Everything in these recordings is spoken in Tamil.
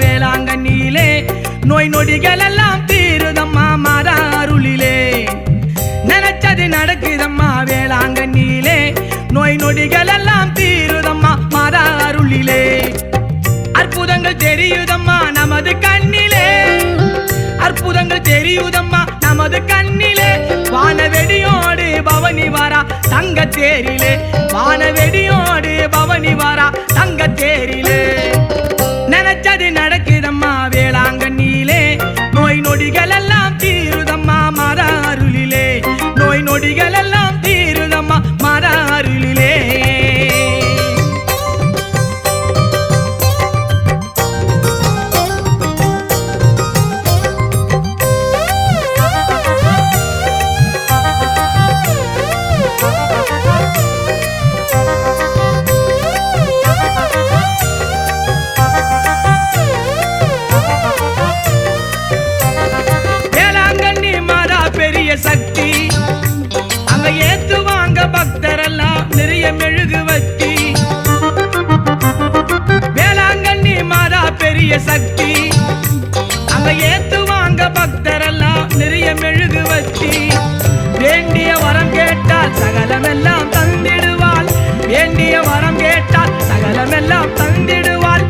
வேளாங்கண்ணியிலே நோய் நொடிகள் எல்லாம் தீருதம்மா மாதா அருளிலே நினைச்சது நடக்குதம்மா வேளாங்கண்ணியிலே நோய் நொடிகள் எல்லாம் தீருதம்மா மாதா அருளிலே அற்புதங்கள் தெரியுதம்மா நமது கண்ணிலே அற்புதங்கள் தெரியுதம்மா நமது கண்ணிலே வானவெடியோடு பவனி வாரா தங்க தேரிலே வானவெடியோடு பவனி வாரா தங்க தேரிலே நினைச்சது நடக்குதம்மா வேளாங்கண்ணியிலே நோய் நொடிகள் எல்லாம் தீருதம்மா மாதா அருளிலே நோய் நொடிகள் எல்லாம் தீருதம்மா மாதா அருளிலே சக்தி அங்க ஏத்துவாங்க பக்தரெல்லாம் நிறைய மெழுகுவத்தி வேளாங்கண்ணி மாதா பெரிய சக்தி அங்க ஏத்துவாங்க பக்தரெல்லாம் நிறைய மெழுகுவத்தி வேண்டிய வரம் கேட்டால் சகலமெல்லாம் தந்திடுவாள் வேண்டிய வரம் கேட்டால் சகலமெல்லாம் தந்திடுவாள்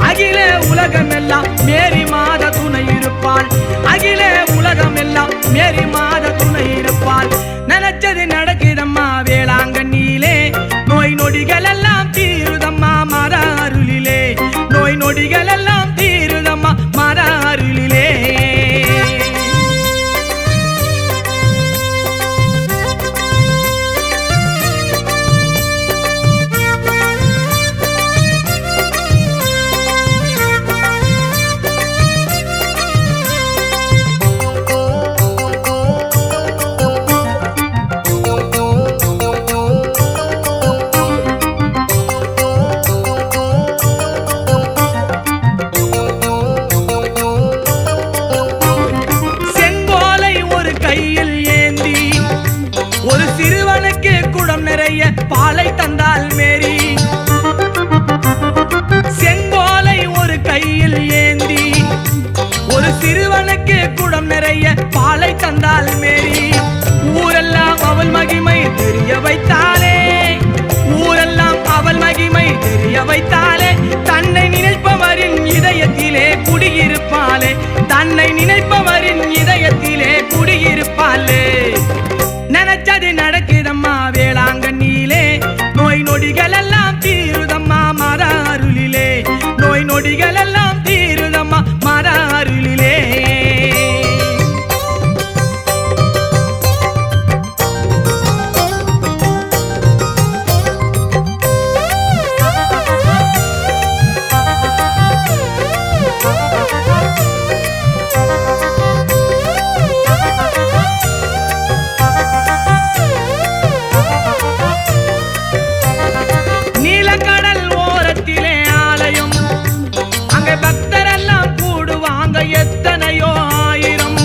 அகில உலகமெல்லாம் மேரி மாத துணை இருப்பாள் அகில உலகமெல்லாம் மேரி மாத துணை இருப்பாள் நினைச்சது நடக்குதம்மா வேளாங்கண்ணியிலே நோய் நொடிகள் எல்லாம் தீருதம்மா மாதா அருளிலே நோய் நொடிகள் எல்லாம் தீருதம்மா மாதா அருளிலே ஒரு சிறுவனுக்கு குடம் நிறைய பாலை தந்தாள் மேரி செங்கோலை ஒரு கையில் ஏந்தி ஒரு சிறுவனுக்கு குடம் நிறைய பாலை தந்தாள் மேரி ஊரெல்லாம் அவள் மகிமை தெரிய வைத்தாளே ஊரெல்லாம் அவள் மகிமை தெரிய வைத்தாளே தன்னை நினைப்பவரின் இதயத்திலே குடியிருப்பாளே தன்னை நினைப்பவரின் இதயத்திலே குடியிருப்பாளே நினைச்சது நடக்குதம்மா வேளாங்கண்ணியிலே நோய் நொடிகள் எல்லாம் தீருதம்மா மாதா அருளிலே நோய் நொடிகள் எல்லாம் தீருதம்மா மாதா அருளிலே பக்தரெல்லாம் கூடுவாங்க எத்தனையோ ஆயிரம்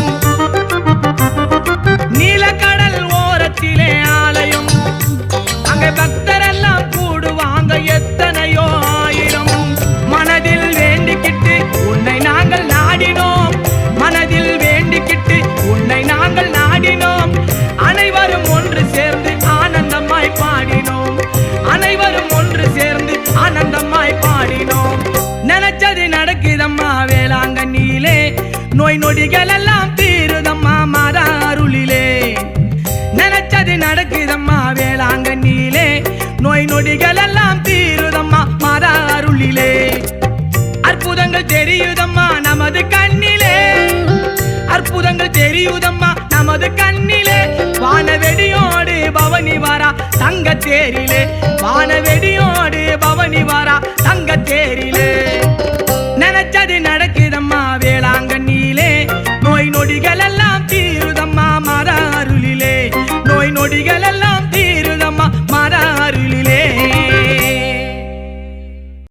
நீலக்கடல் ஓரத்திலே ஆலயம் அங்க பக்தரெல்லாம் கூடுவாங்க எத்தனையோ ஆயிரம் மனதில் வேண்டிக்கிட்டு உன்னை நாங்கள் நாடினோம் மனதில் வேண்டிக்கிட்டு உன்னை நாங்கள் நாடினோம் அனைவரும் ஒன்று சேர்ந்து ஆனந்தமாய் பாடினோம் அனைவரும் ஒன்று சேர்ந்து ஆனந்தமாய் பாடினோம் நினைச்சது நடக்குதம்மா வேளாங்கண்ணியிலே நோய் நொடிகள் எல்லாம் தீருதம்மா மாதா அருளிலே நினைச்சது நடக்குதம்மா வேளாங்கண்ணியிலே நோய் நொடிகள் எல்லாம் தீருதம்மா மாதா அருளிலே அற்புதங்கள் தெரியுதம்மா நமது கண்ணிலே அற்புதங்கள் தெரியுதம்மா நமது கண்ணிலே வானவெடியோடு பவனி வாரா தங்க தேரிலே வானவெடியோடு பவனி வாரா தங்க தேரிலே